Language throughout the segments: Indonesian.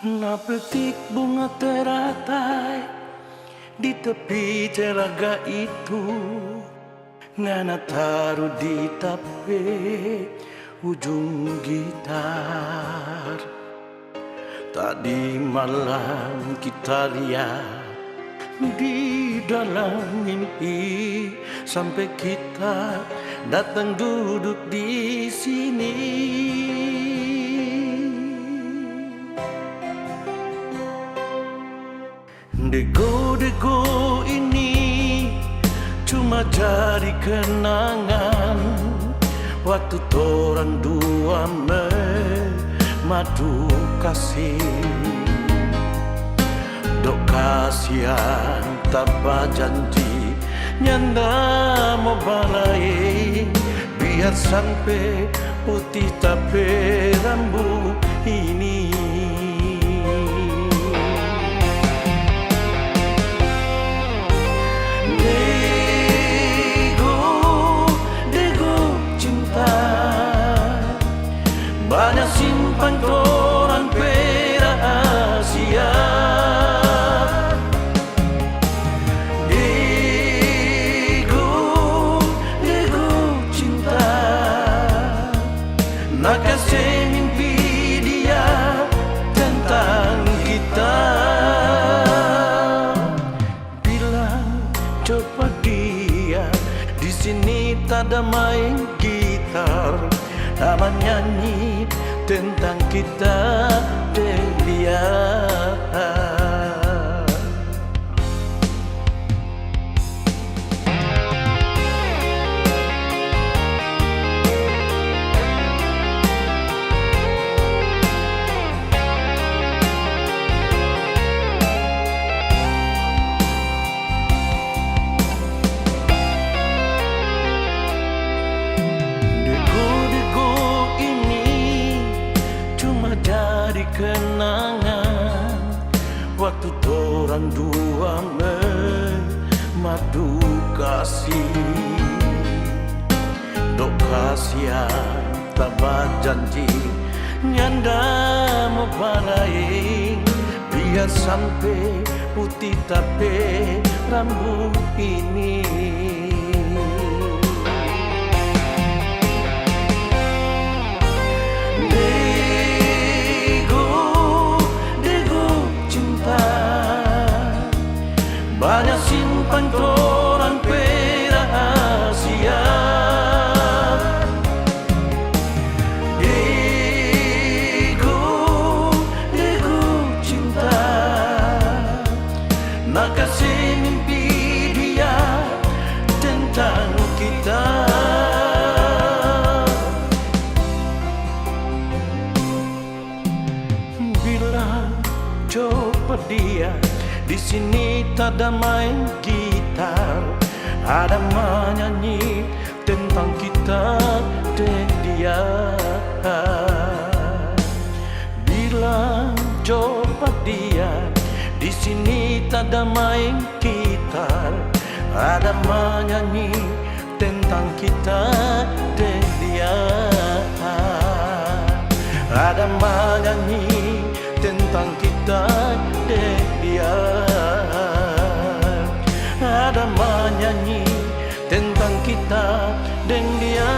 Napetik bunga teratai di tepi telaga itu, Nana taruh di tape ujung gitar. Tadi malam kita lihat di dalam mimpi, sampai kita datang duduk di sini. Dego-dego ini cuma jadi kenangan waktu torang dua madu kasih. Dok kasihan tanpa janji nyanda mau balai, biar sampai putih tapi rambut ini. Banyak simpan torang rahasia. Dego cinta, nak kasih mimpi dia tentang kita. Bilang coba dia, di sini tak ada main gitar, sama nyanyi tentang kita dan dia. Kenangan waktu torang dua madu kasih. Dok kasihan tanpa janji nyanda mau balai, biar sampai putih tapi rambut ini. Banyak simpan torang rahasia. Dego cinta, nak kasih mimpi dia tentang kita. Bilang coba dia, di sini tak ada main gitar, ada menyanyi tentang kita dan dia. Bilang coba dia, di sini tak ada main gitar, ada menyanyi tentang kita dan dia. Ada menyanyi tentang kita dan dia. Ada menyanyi tentang kita dan dia.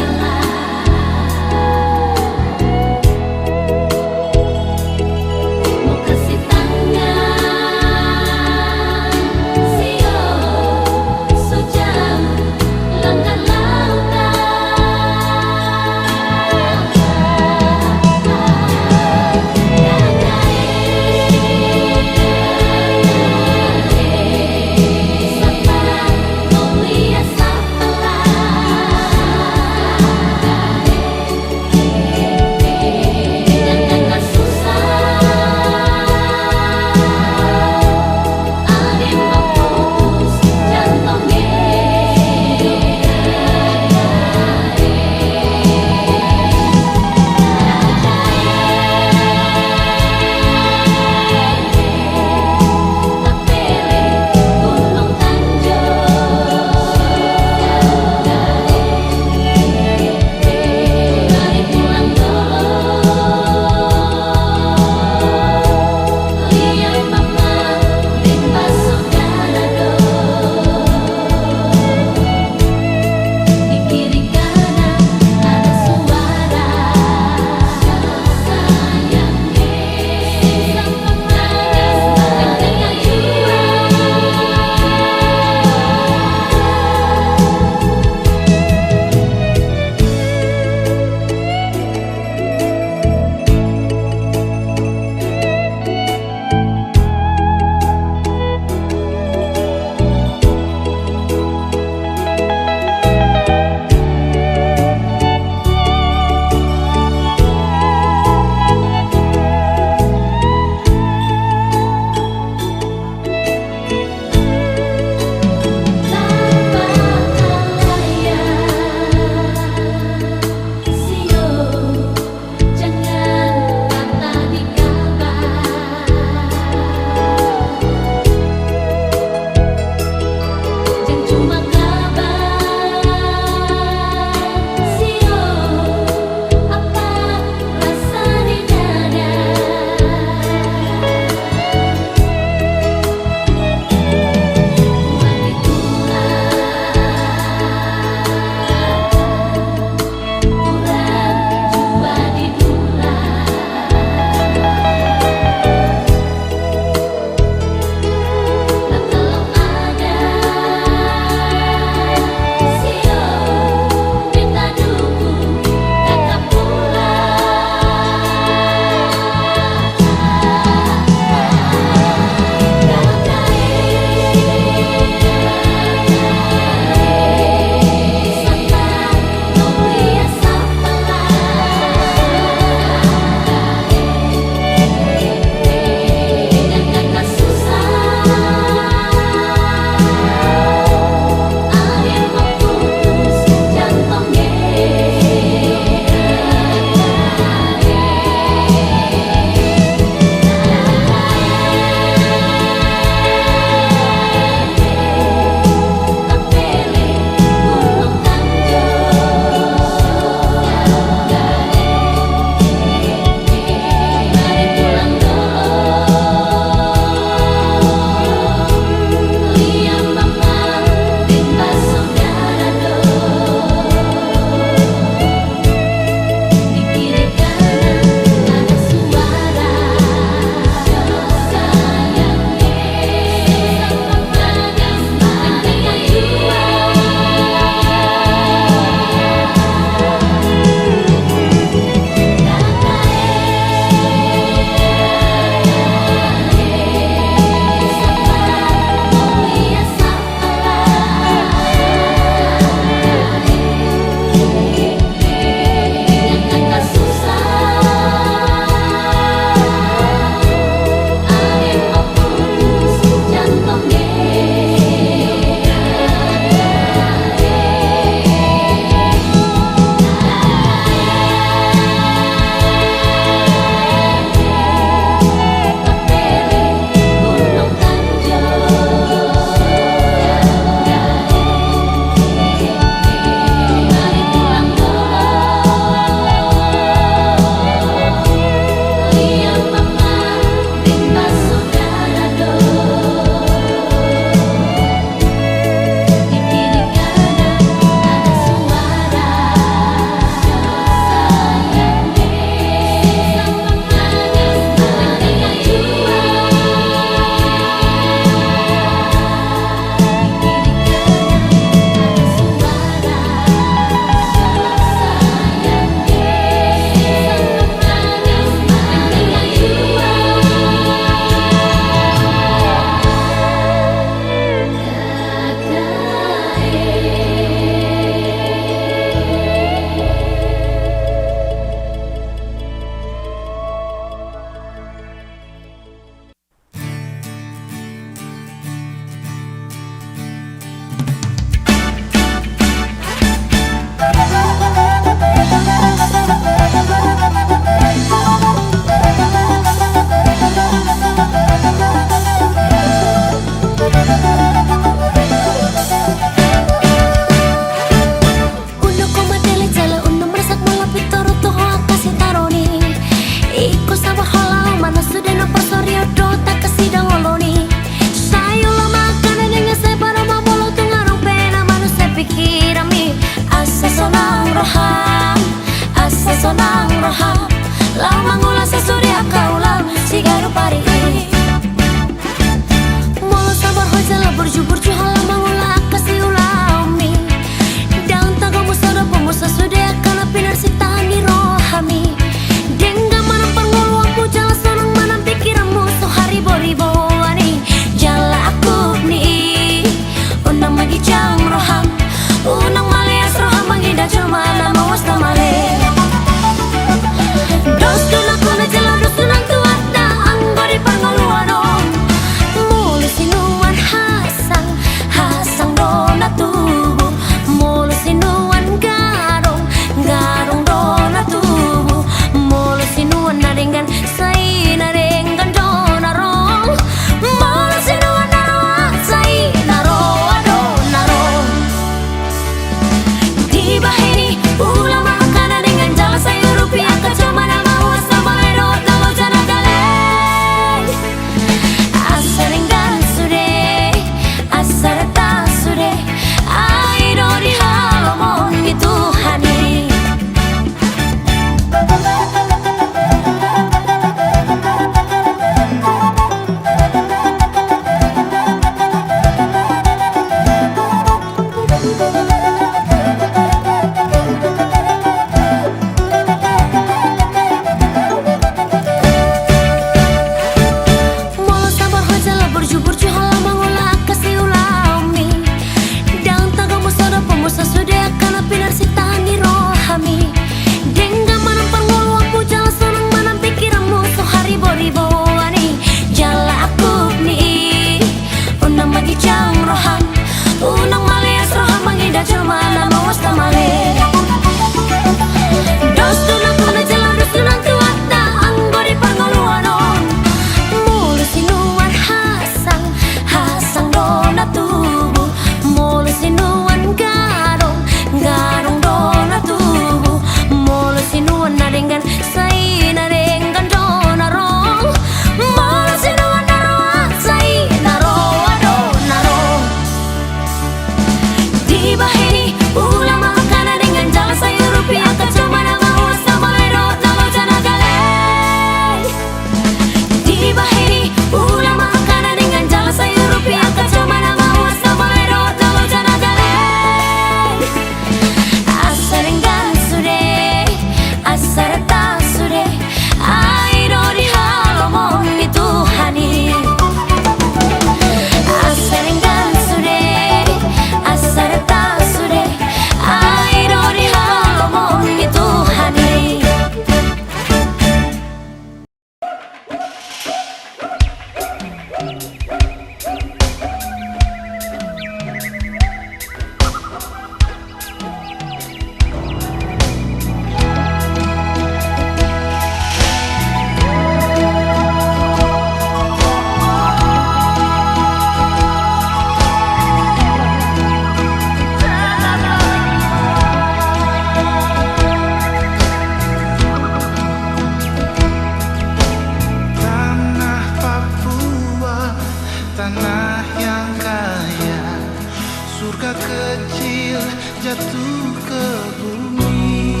jatuh ke bumi.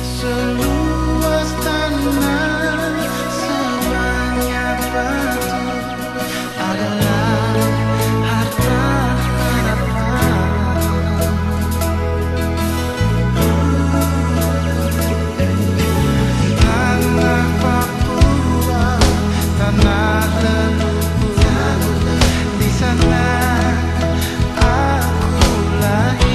Seluas tanah, sebanyak batu adalah harta harapan. Tanah Papua, tanah leluhur, di sana aku lahir.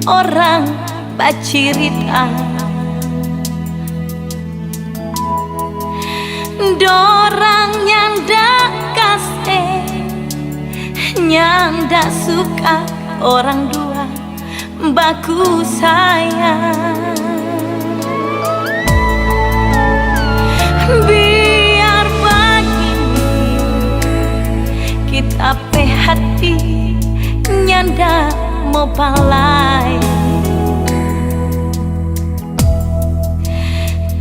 orang bacirita, dorang nyanda kasih, nyanda suka orang dua baku sayang. Biar begini kita pe hati nyanda mau balai,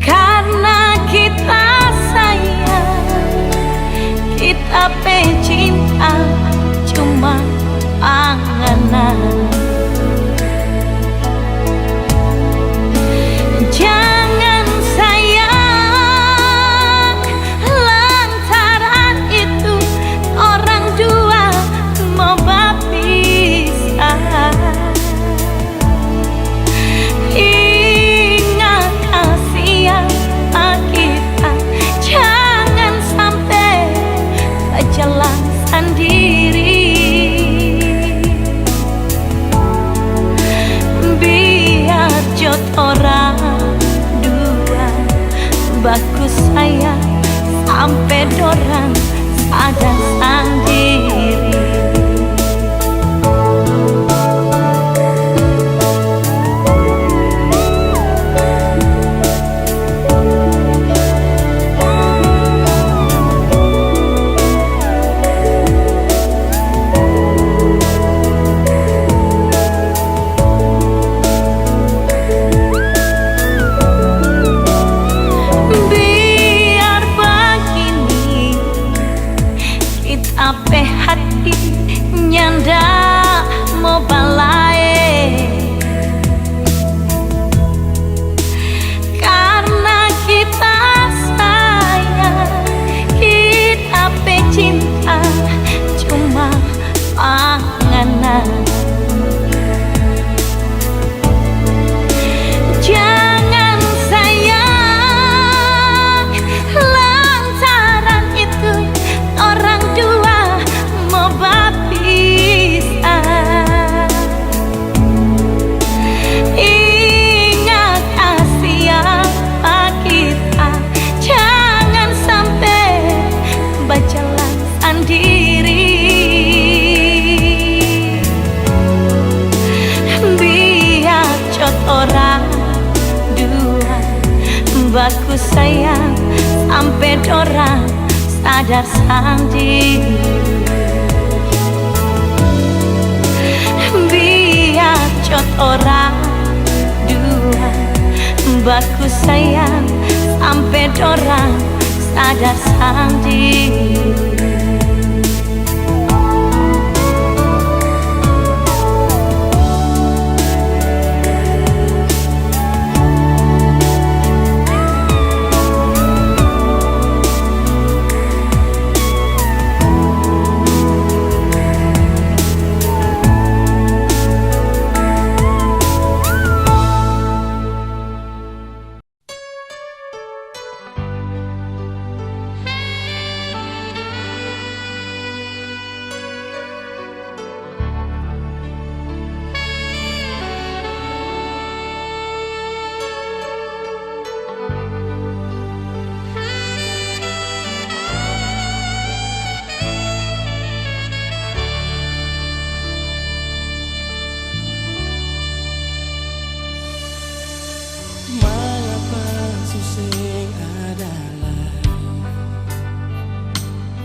karena kita sayang, kita pe cinta cuma anganan. Jangan sayang, lantaran itu orang dua mau berpisah. Ingat kasih yang kita, jangan sampai berjalan sendiri. Biar jod orang dua bagus sayang sampai dorang sadar sendiri. Biar begini kita pe hati nyanda mau balai, karena kita sayang, kita pe cinta cuma panganan. Jangan sayang, lantaran itu orang dua mau berpisah. Ingat kasih yang kita, jangan sampai berjalan sendiri. Biar jod orang dua bagus sayang sampai dorang sadar sendiri. Biar jod orang dua bagus sayang sampai dorang sadar sendiri. Mengapa susing adalah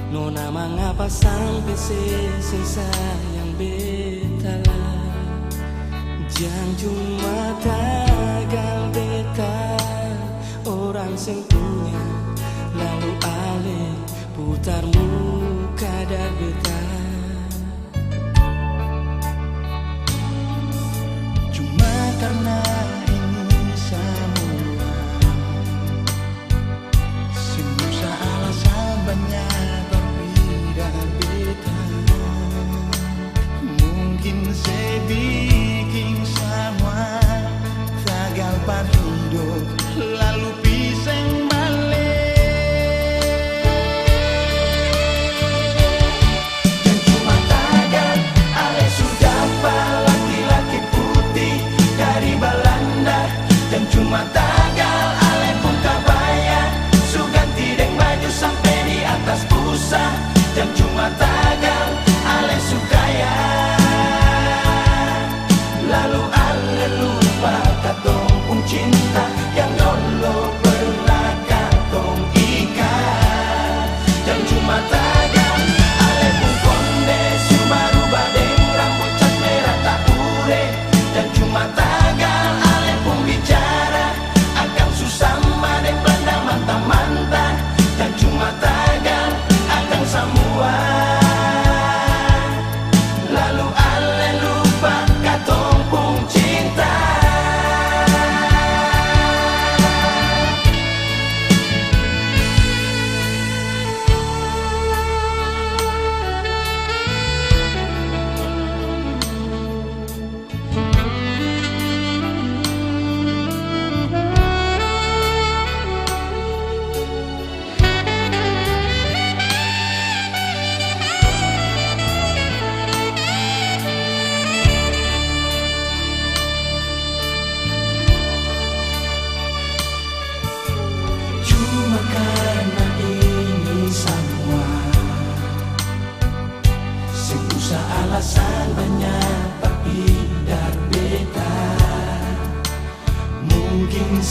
Nona mengapa sampai sing sayang betala, jangan cuma tagal beta orang sing punya, lalu ale putar muka dar beta. Cuma karena ini semua, semua alasan banyak berbeda beda. Mungkin saya bikin semua tagal hidup lalu pisang balik.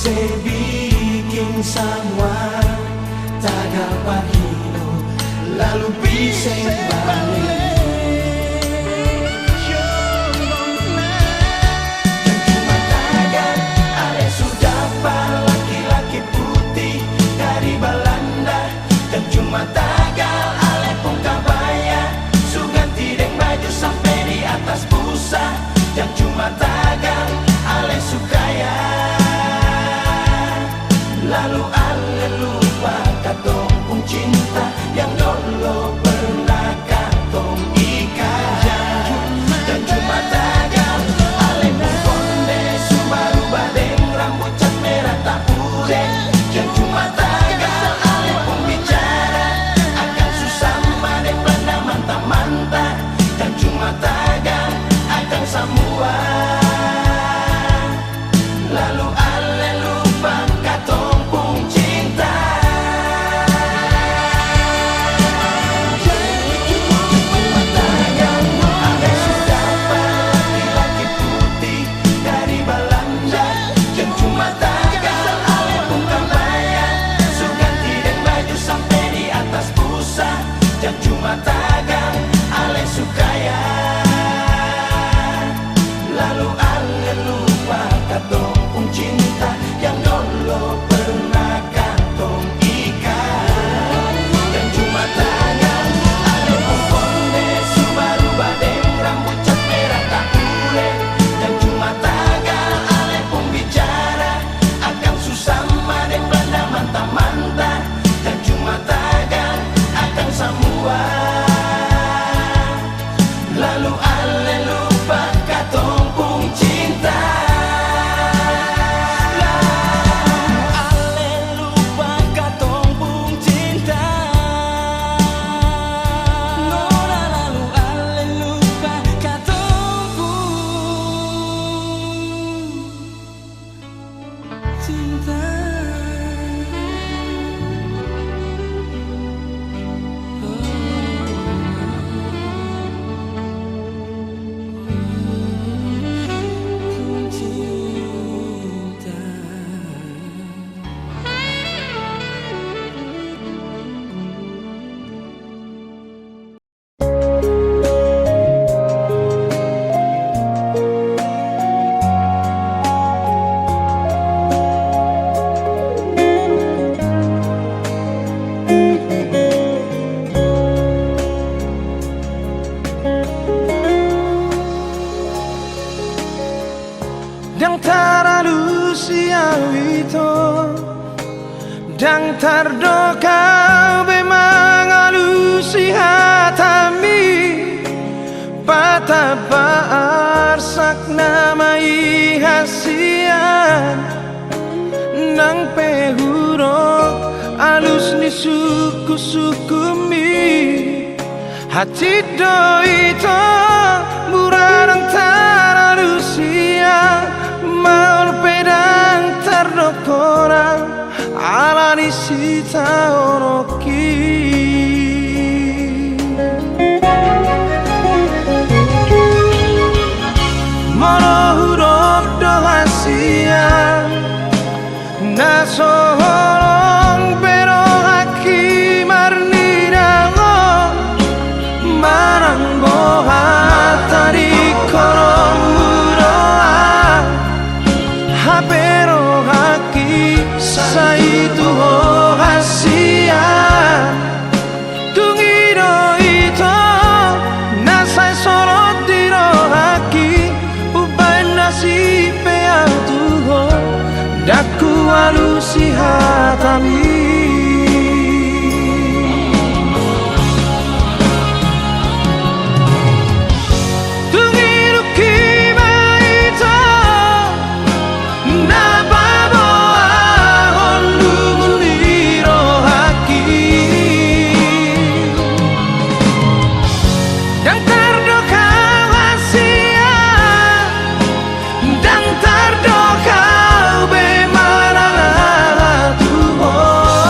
se bikin semua tagal pahino lalu bisa balik. Cuma tagal ale pun kabaya suganti deng baju sampai di atas busa. Dan cuma tagal ale sukaya lalu ale lupa katong pun cinta yang dulu pernah katong ikat. Dan cuma tagal ale pun konde Subaru badeng rambut cat merah tak pure. Dan cuma tagal ale pun bicara akan susah madeng Belanda mantap-mantap. Dan cuma tagal akan semua lalu ale lupa katong pun cinta. Cuma tagal ale sudah laki-laki putih dari Belanda. Dan cuma tagal ale pun kabaya suganti dan baju sampai di atas busa. Dan cuma tagal ale sukaya lalu ale lupa katong pun cinta yang dulu pernah katong ikat. Dan cuma tagal ale pun konde Subaru badeng rambut cat merah tak pure. Dan cuma tagal ale pun bicara akan susah madeng Belanda mantap-mantap. Dan cuma tagal akan semua lalu ale lupa katong pun cinta. Ale lupa katong pun cinta. Nona lalu ale lupa katong pun cinta. Dang taralu siawito Dang tardoka bemangalu si hatami Patapa arsak namai hasian Nang pehurok alus ni suku-suku mi Hati doito murarang taralu siang Maul pedang tardokora ala di sita oroki Mono huruf dohasia nasoholong pero haki marnirago marang boha tadi korong pero haki sa itu hasia tungiro ito nasay sorot diro haki ubay nasi peang tuho daku alusi hatami dan tardokau be marang tuho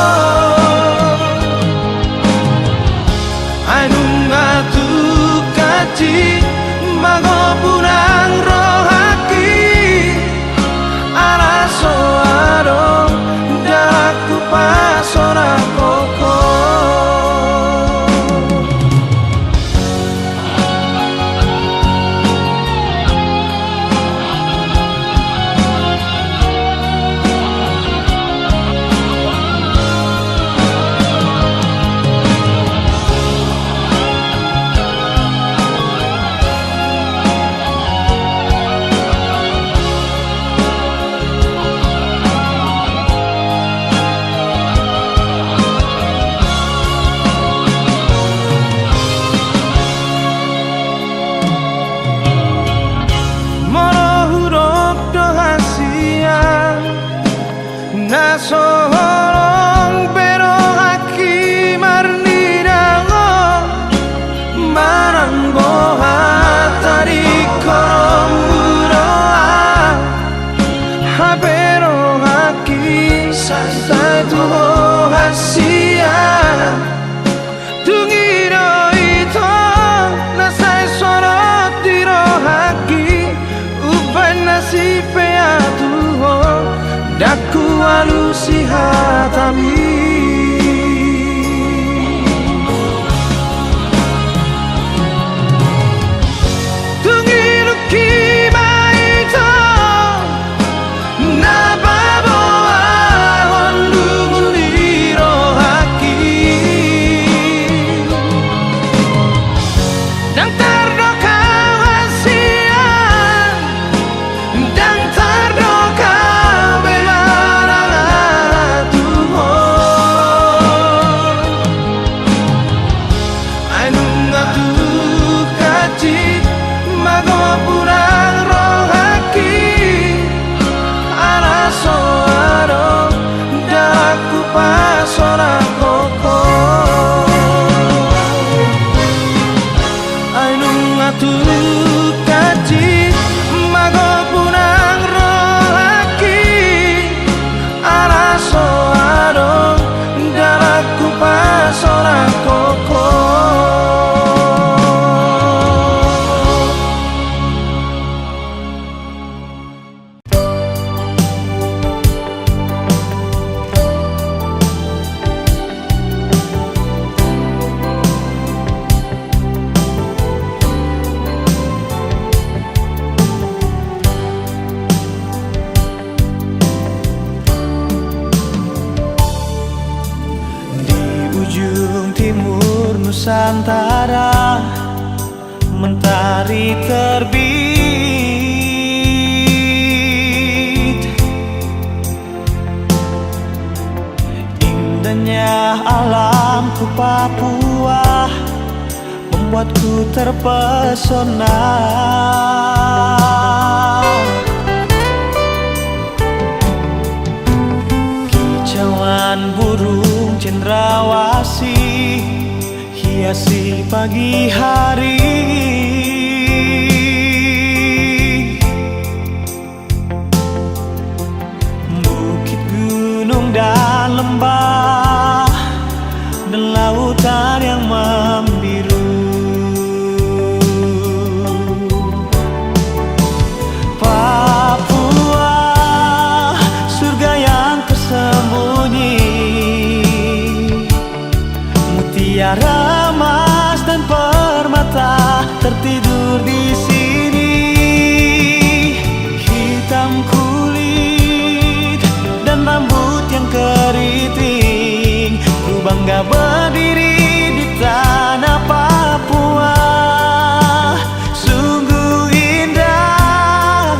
timur Nusantara, mentari terbit. Indahnya alamku Papua membuatku terpesona. Kicauan burung cendrawasih hiasi pagi hari. Bukit, gunung, dan lembah, dan lautan yang membiru. Papua, surga yang tersembunyi, mutiara emas dan permata tertidur di sini. Hitam kulit dan rambut yang keriting, ku bangga berdiri di tanah Papua. Sungguh indah,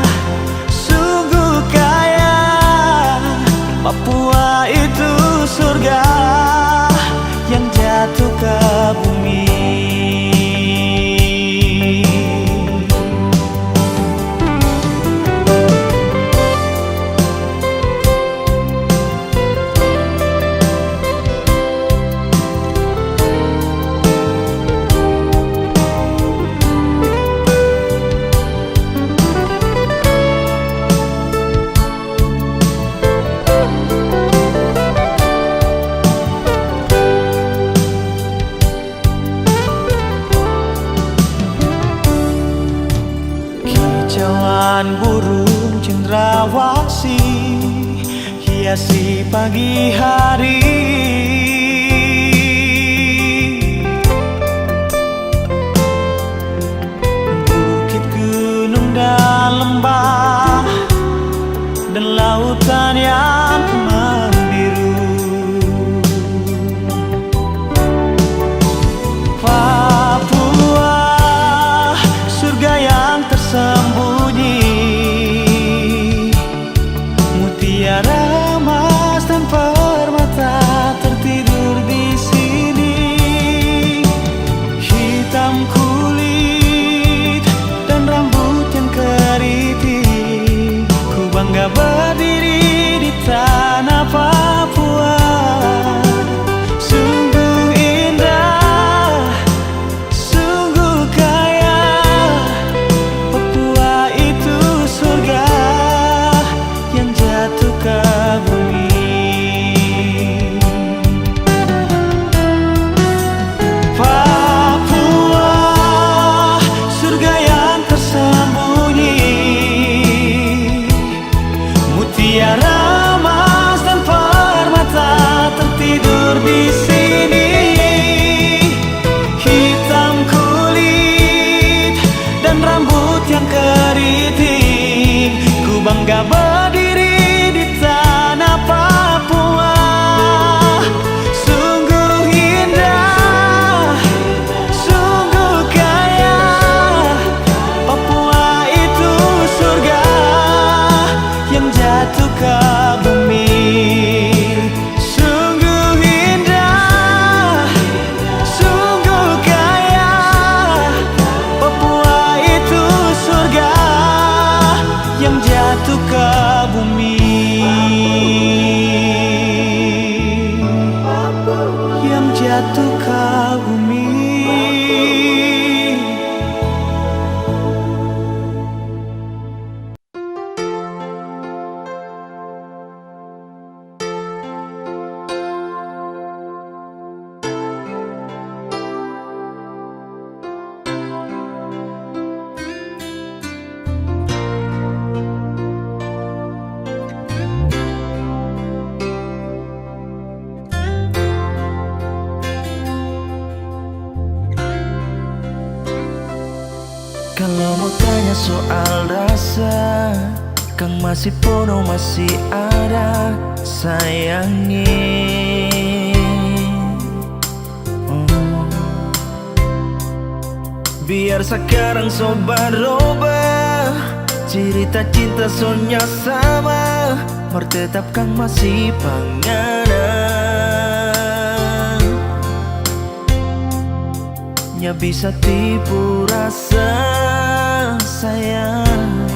sungguh kaya, Papua itu surga yang jatuh ke bumi. Kicauan burung cendrawasih hiasi pagi hari. Bukit, gunung, dan lembah, dan lautan yang membiru. Papua, surga yang tersembunyi, mutiara emas dan permata tertidur di sini. Hitam kulit dan rambut yang keriting, ku bangga berdiri di tanah Papua. Sungguh indah, sungguh kaya, Papua itu surga yang jatuh ke bumi. Papua, surga yang tersembunyi, mutiara emas dan permata tertidur di sini. Hitam kulit dan rambut yang keriting, ku bangga berdiri di tanah Papua. Sungguh indah, sungguh kaya, Papua itu surga yang jatuh ke bumi. Sungguh indah, sungguh kaya, Papua itu surga yang jatuh ke bumi. Yang jatuh ke bumi. Kalau mau tanya soal rasa, Kang masih penuh, masih ada sayangnya. Biar sekarang sobat robah, cerita cinta soalnya sama, mertetapkan masih panganan. Nya bisa tipu rasa sayang,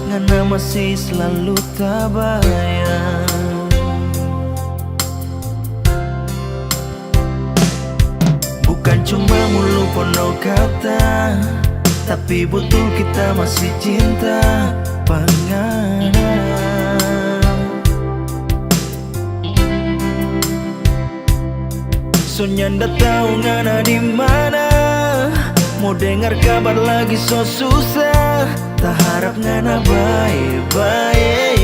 ngana masih selalu tabayang. Bukan cuma mulu penuh kata, tapi betul kita masih cinta panganan. Soalnya ndak tahu ngana di mana, mau dengar kabar lagi so susah, tak harap ngana baik-baik.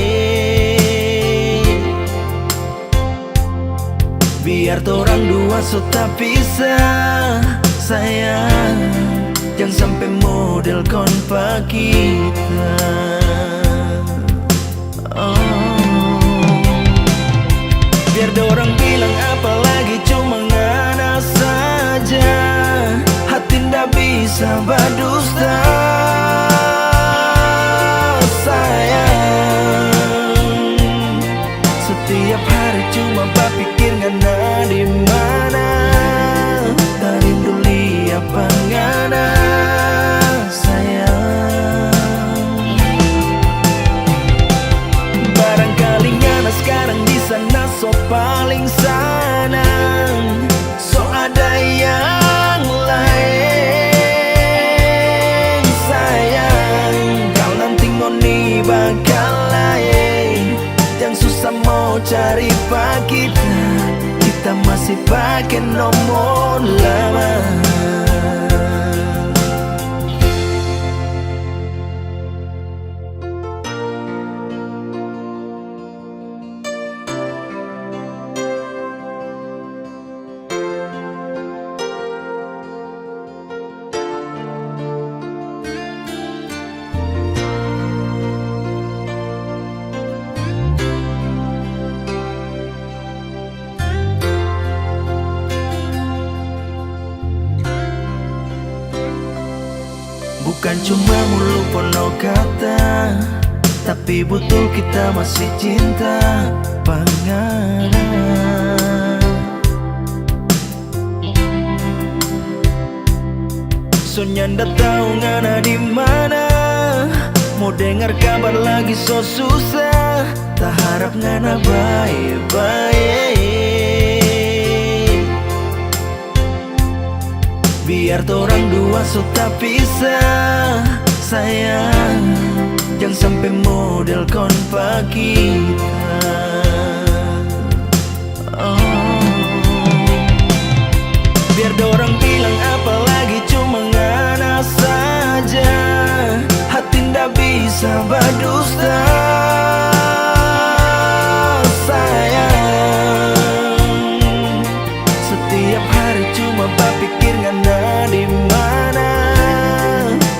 Biar torang dua so tak pisah, sayang, jangan sampai model konpak kita. Biar dorang bilang apalagi cuma ngana saja, hati ndak bisa berdusta. Sayang, setiap hari cuma berpikir ngana di mana, tak rindu lihat ngana sayang. Barangkali ngana sekarang di sana so paling senang, so ada yang lain. Sayang, kau nanti ngoni bakal lain, yang susah mau cari pak kita masih pakai nomor lama. Bukan cuma mulu penuh kata, tapi betul kita masih cinta panganan. Soalnya ndak tahu ngana di mana, mau dengar kabar lagi so susah, tak harap ngana baik-baik. Biar torang dua so tak pisah, sayang, jangan sampai model konpak kita. Biar dorang bilang apalagi cuma ngana saja, hati ndak bisa berdusta. Sayang, setiap hari cuma berpikir ngana di mana,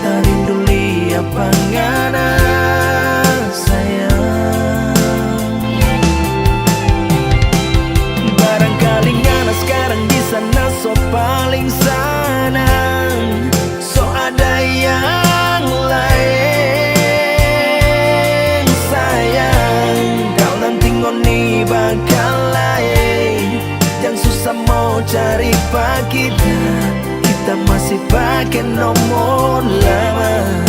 tak rindu lihat ngana sayang. Barangkali ngana sekarang di sana so paling senang, so ada yang lain. Sayang, kau nanti ngoni bakal lain, yang susah mau cari pak kita masih pakai nomor lama.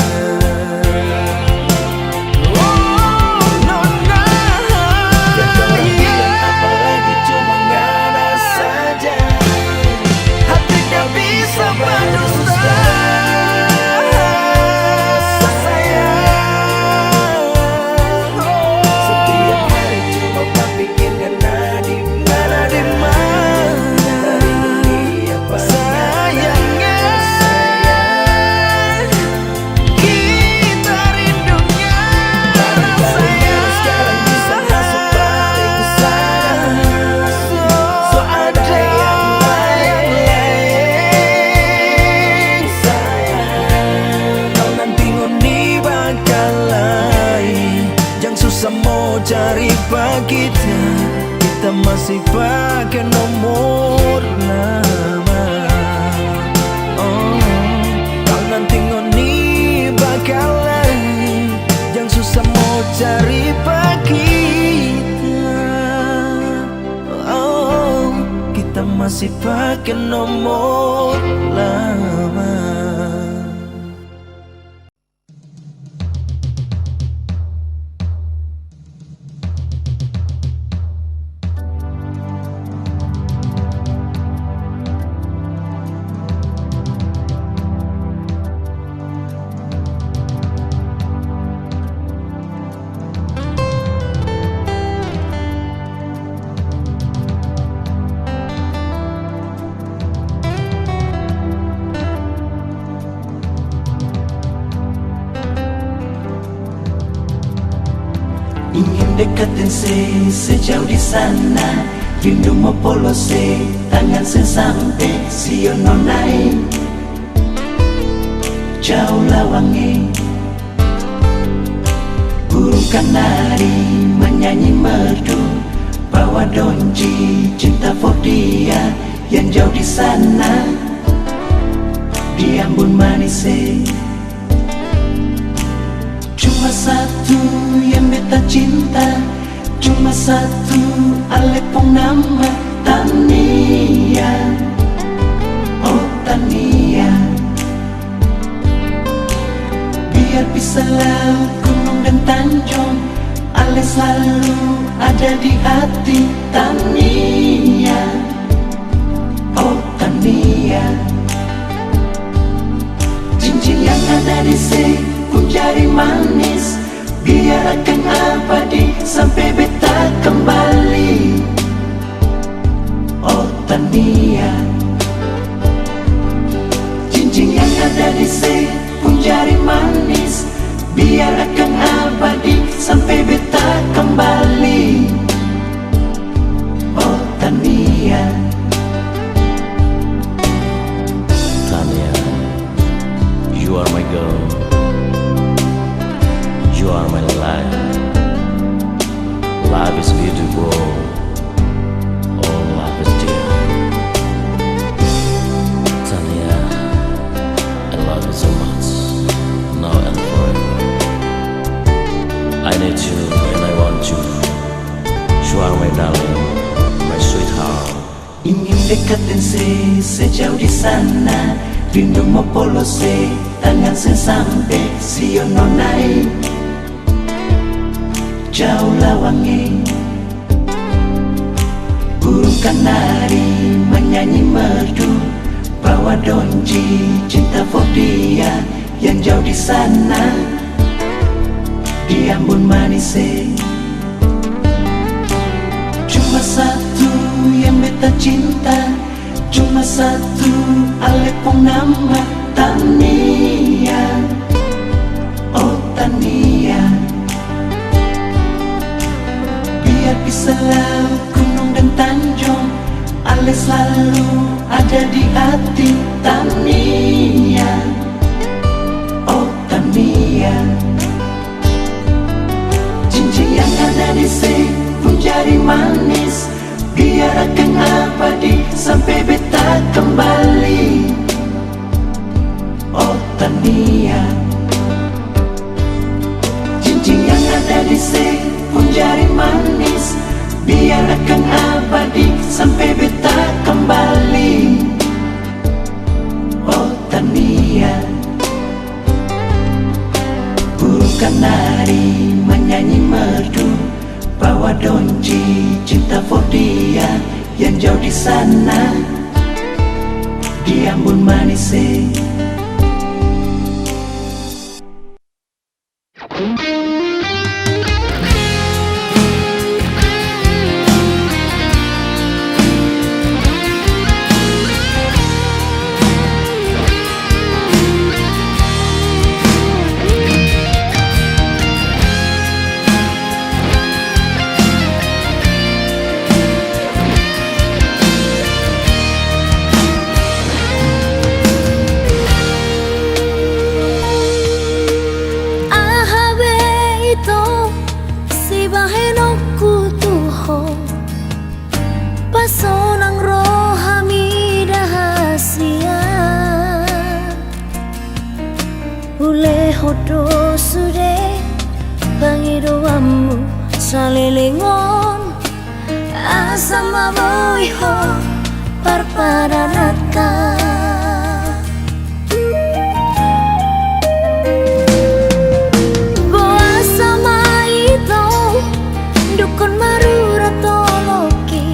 Cari pak kita masih pakai nomor lama. Oh, kau masih pakai nomor lama. Ingin deketin sejauh di sana, rindu mau polose, tangan sampai siono naik. Jauh lawangi, burung kanari menyanyi merdu, bawa donji cinta for dia yang jauh di sana, di Ambon manis. Cuma satu yang beta cinta, cuma satu alepong nama Tania. Oh Tania, biar bisa laut, gunung dan tanjung, Ale selalu ada di hati Tania. Oh Tania, cincin yang ada di pun jari manis, biar akan abadi sampai beta kembali. Oh Tania, cincin yang ada di pun jari manis, biar akan abadi sampai beta kembali. Oh Tania, Tania, you are my girl. You are my life. Life is beautiful. Oh, life is dear. Tania, I love you so much. Now and forever. I need you and I want you. You are my darling, my sweetheart. ingin deketin sejauh di sana, rindu mau polose, tangan sampai siono naik. Jauh lawangi, burung kanari menyanyi merdu, bawa donji cinta for dia yang jauh di sana, di Ambon manis. Cuma satu yang beta cinta, cuma satu alepong nama Tania. Oh Tania, biar bisa laut, gunung dan tanjung, Ale selalu ada di hati Tania. Oh Tania, cincin yang ada di pun jari manis, biar akan abadi sampai beta kembali. Oh Tania, cincin yang ada di pun jari manis, biar akan abadi sampai beta kembali. Oh Tania, burung kanari menyanyi merdu, bawa donji cinta for dia yang jauh di sana, di Ambon manis. Pasonang rohami dahasia, ule hodo sude pangidoamu salilingon, asama boy ho parparanaka. Boa sama itu dukun marura toloki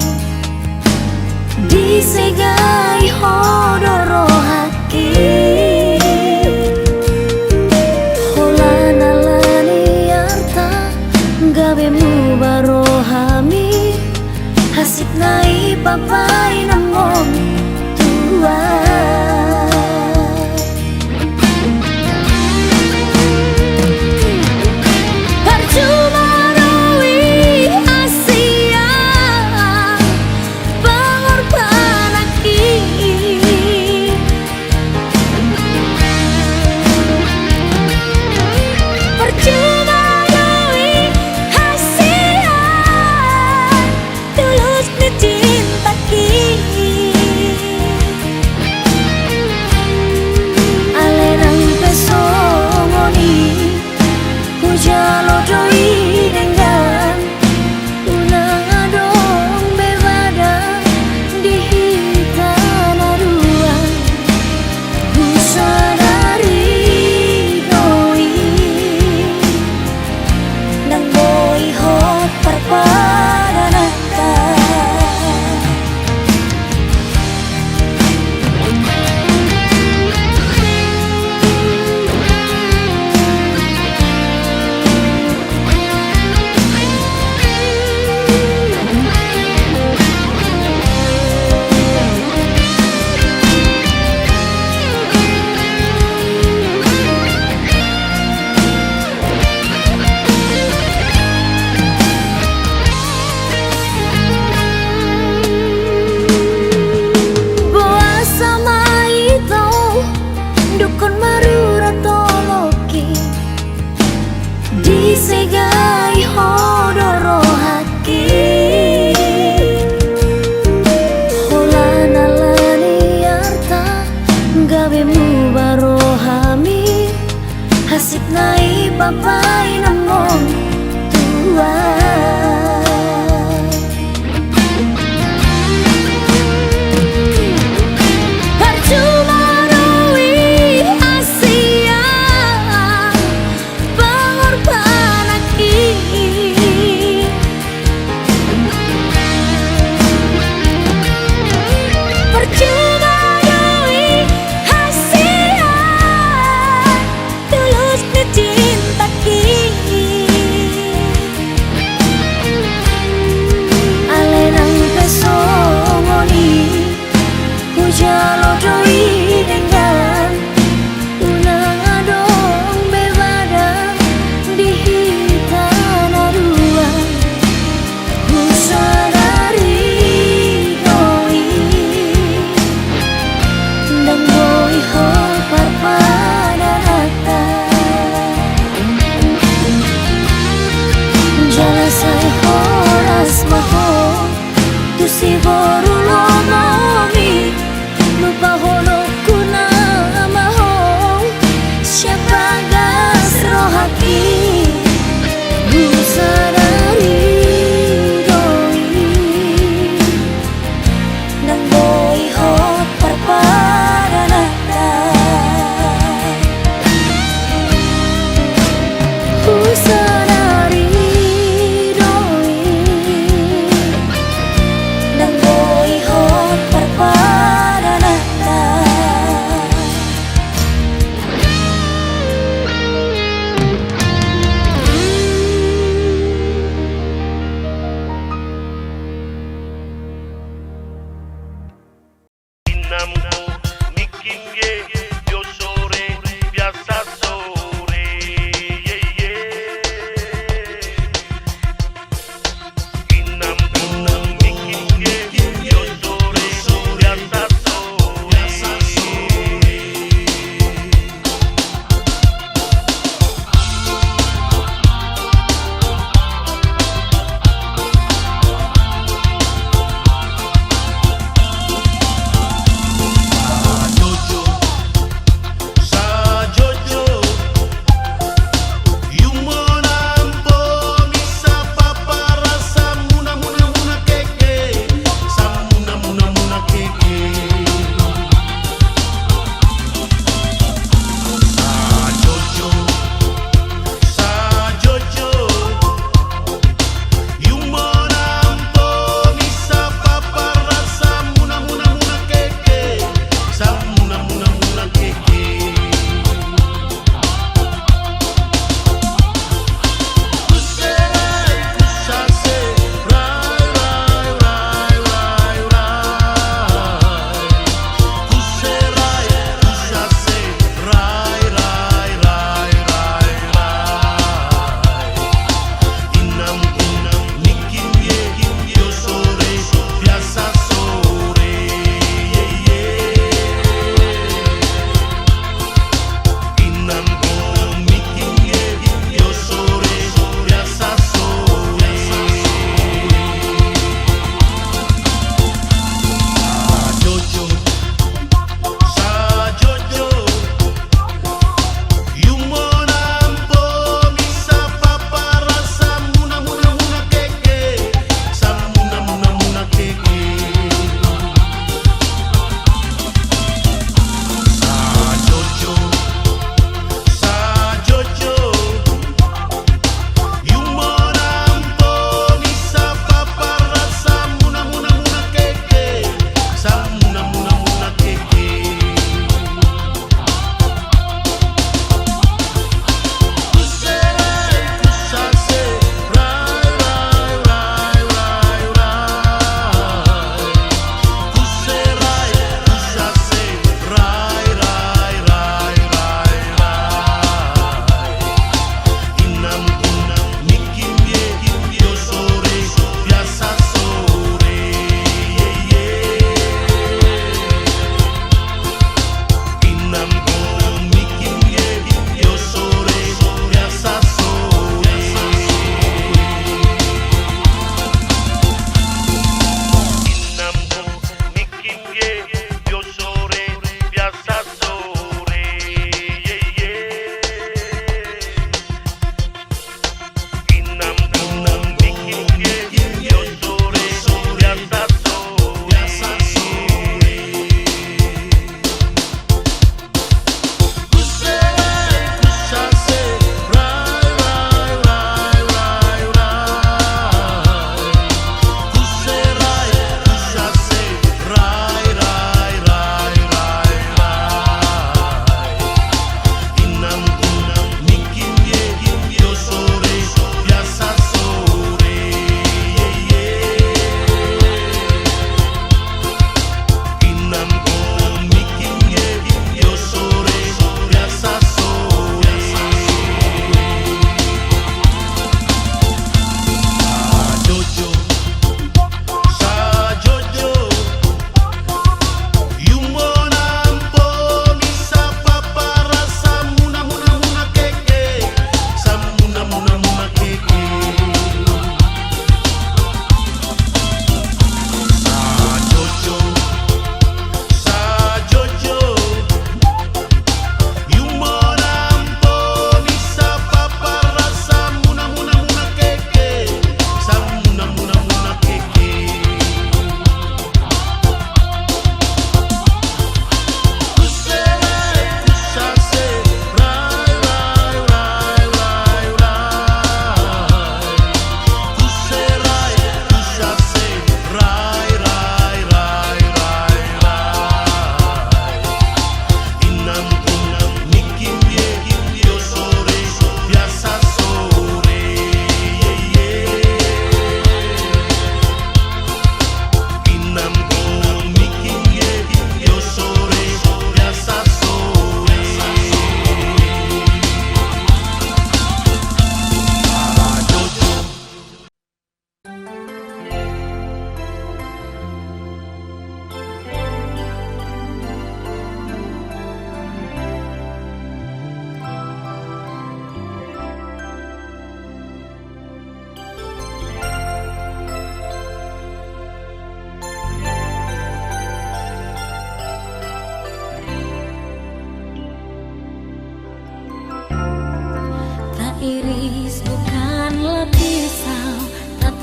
disegai hodoro haki. Holana lani arta gabemu barohami hasik nai papai namong tua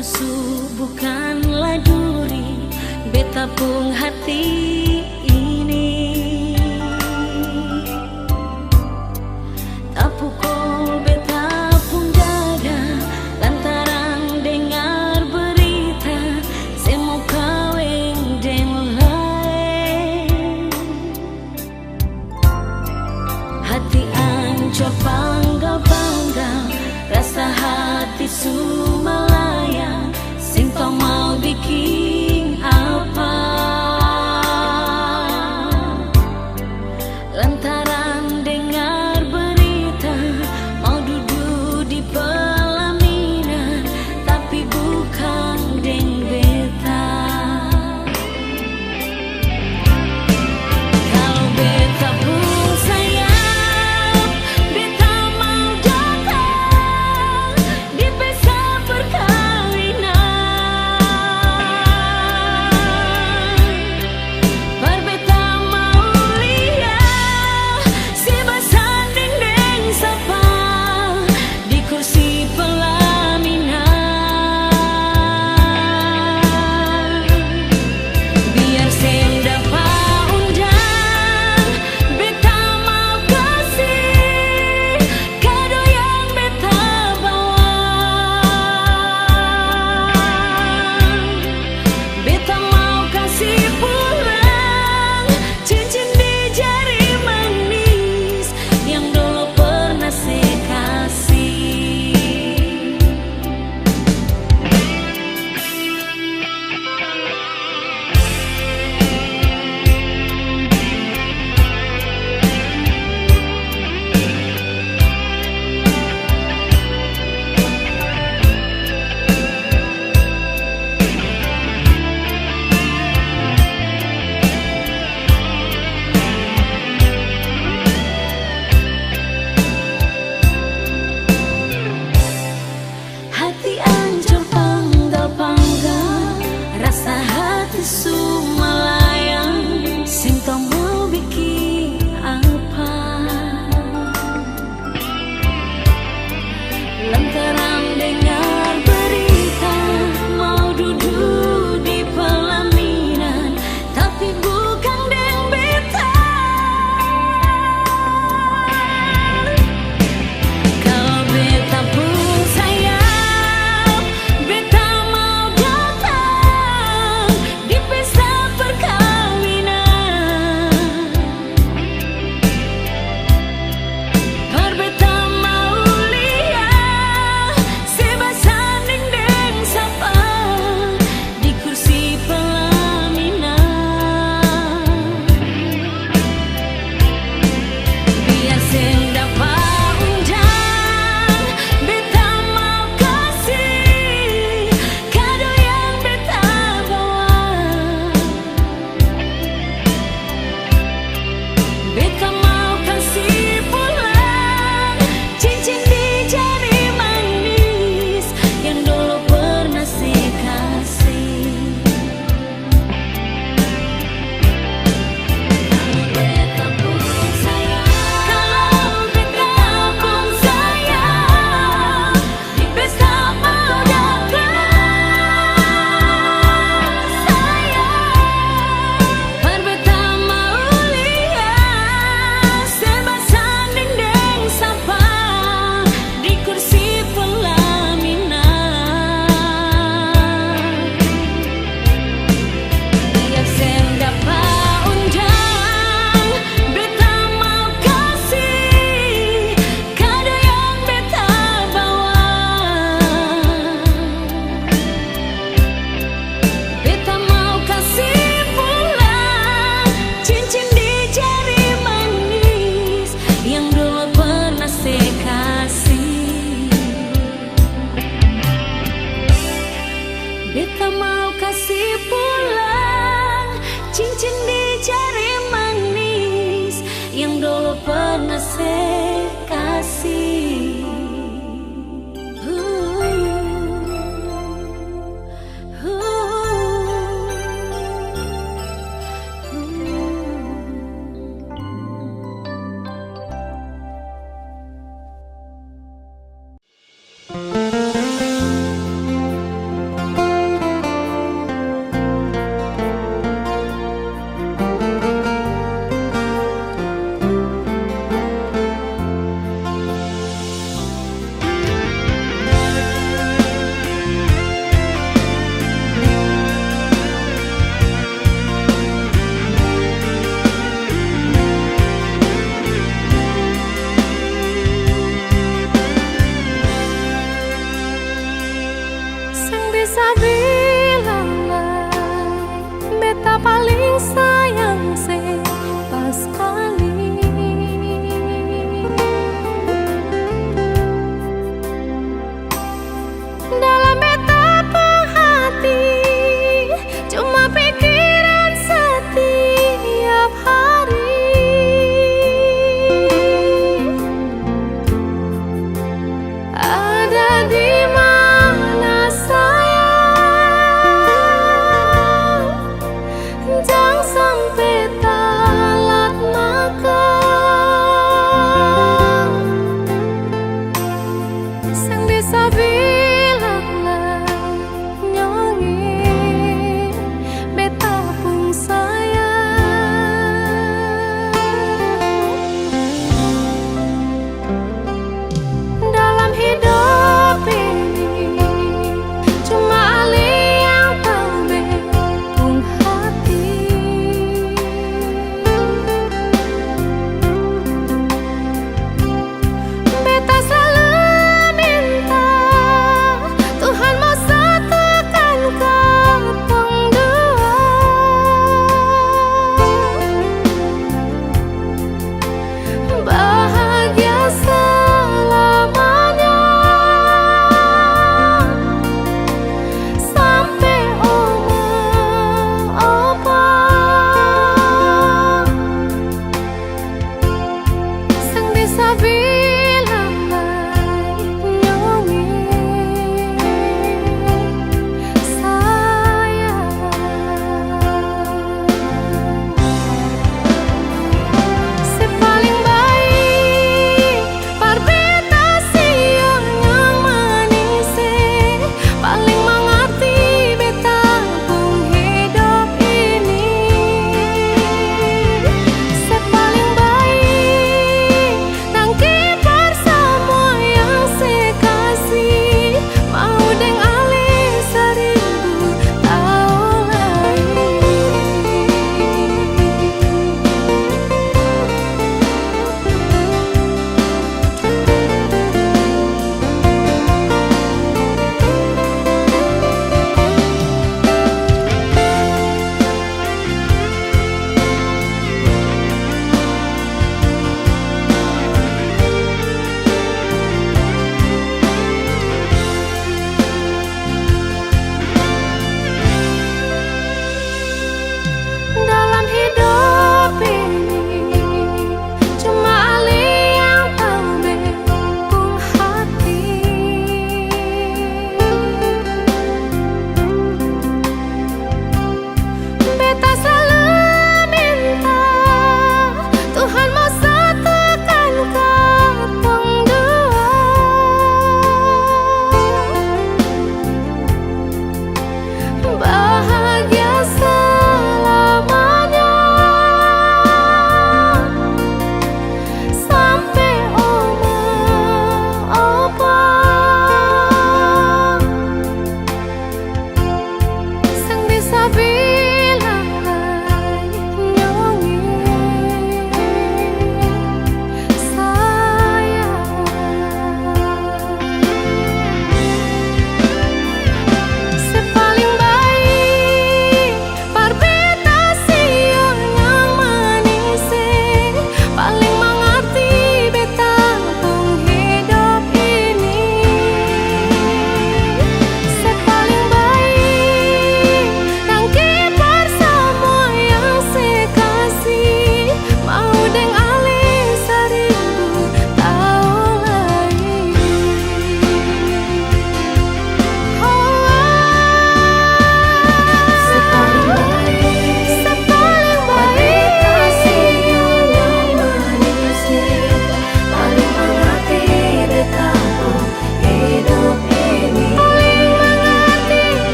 susu bukanlah duri, beta pun hati ini. Tak pukul beta pun dada lantaran dengar berita semua kawin deng lain. Hati ancur bangga-bangga, rasa hati Sumalaya, sing tau mau bikin apa. Lantaran dengar berita mau duduk di pelaminan, tapi bukan deng beta. Kalau beta pun sayang, beta mau datang di pesta perkawinan. Berbeta mau lihat si basanding deng sapa di kursi pelaminan. Biar sen dapat undang, beta mau kasih kado yang beta bawa. Beta mau kasih pulang cincin di jari manis yang dulu pernah saya kasih. Hati ancur bangga-bangga, rasa hati Sumalaya, sing tau mau bikin apa. Lantaran dengar berita mau duduk di pelaminan, tapi bukan deng beta. Kalau beta pun sayang, beta mau datang di pesta perkawinan. Berbeta mau lihat si basanding deng sapa di kursi pelaminan. Biar sen dapat undang, beta mau kasih kado yang beta bawa. Beta mau kasih pulang cincin di jari manis yang dulu pernah saya kasih. Kalau beta pun sayang, di pesta mau datang. Sayang, berbeta mau lihat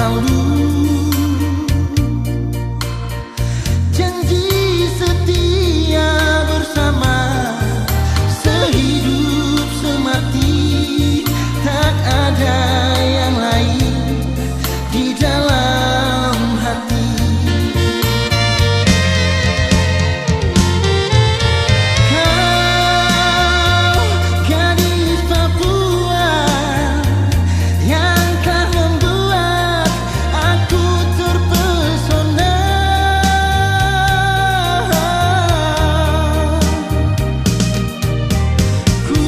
lalu. Janji setia bersama, sehidup semati, tak ada yang lain di dalam hati. Kau gadis Papua yang telah membuat aku terpesona. Ku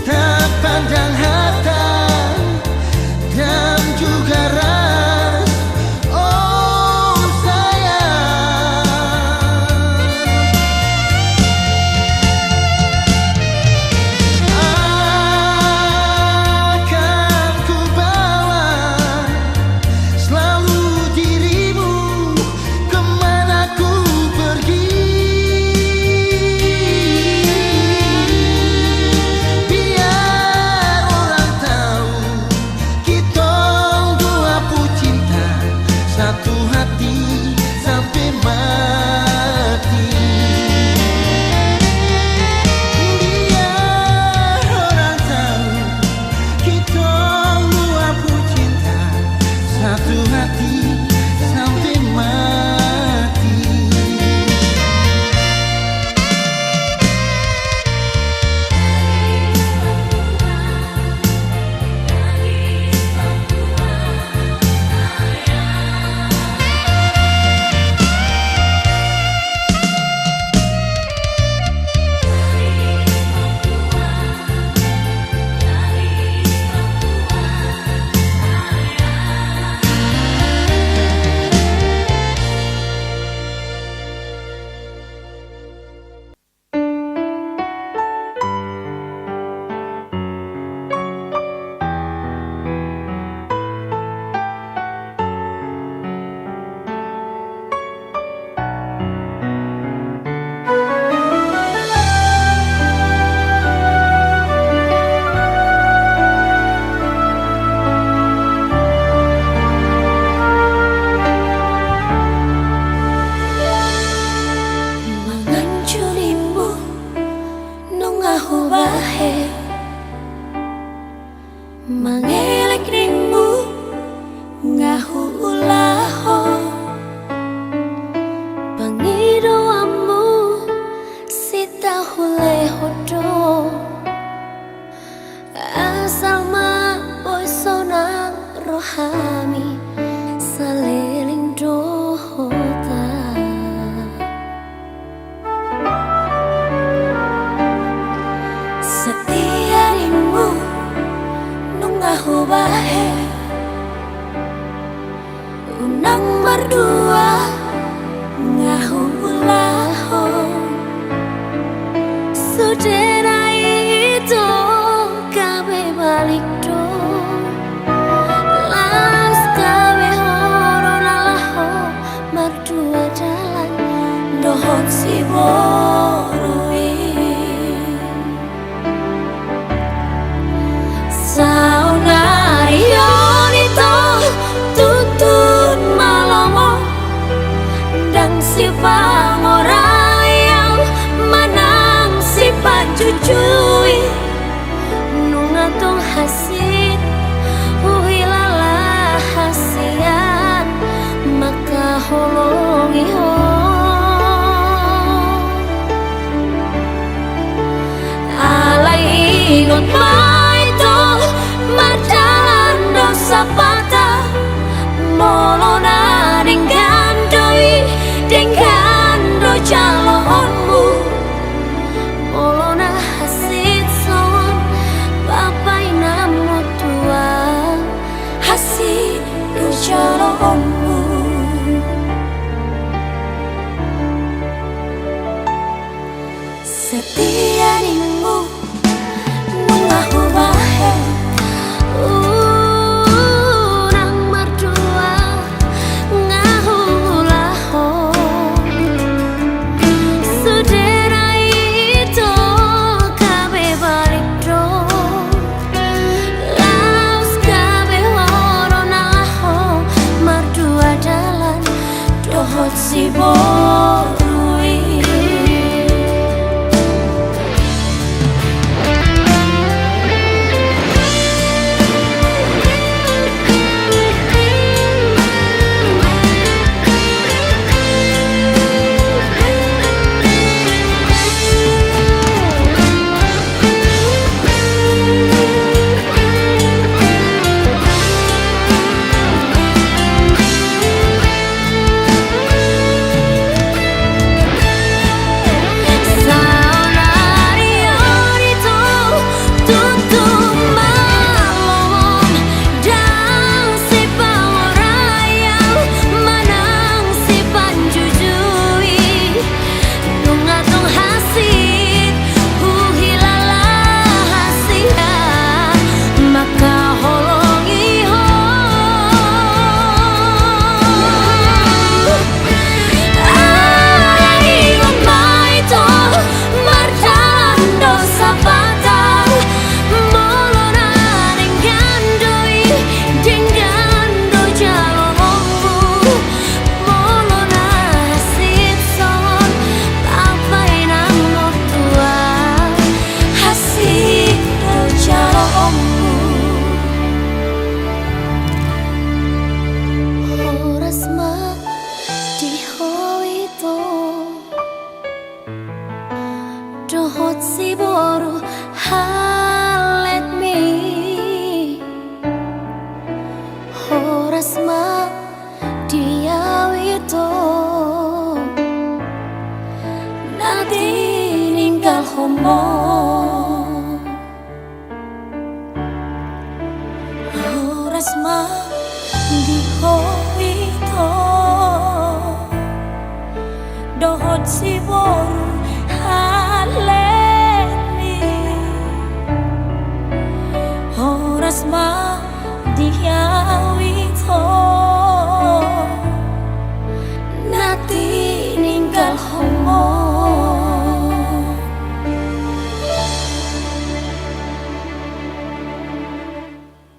tak pandang harta dan juga ras, oh sayang. Akan ku bawa selalu dirimu kemana ku pergi. Biar orang tahu kita dua pu cinta, satu hati sampai mati. Biar orang tahu kita dua pu cinta, satu hati sampai mati. Mangancurimu nungahu bahe, mangelek ringmu ngahu ulaho, pangidoamu sita hule hodo, asal ma boy sonang rohani saliling dohota. Setiarimu nungahu bahe, unang berdua ngahu ulaho, sudena itu kabe balik do, las kabe horo nalaho, berdua jalan dohot si borui. Saunarion itu tutun malomo, dan si pangorayang manang si pacucui, nungatong hasit huilala hasian maka holongi ho. Alay ingot maito marjalan dosa patah, molona dengan doi dengan do calonmu, molona hasit son bapai namu tua hasit do calonmu. Setiarimu nungahu bahe, nang berdua si boru halet mi horas ma dia wito nadi ninggal homo horas ma di wito dohot si boru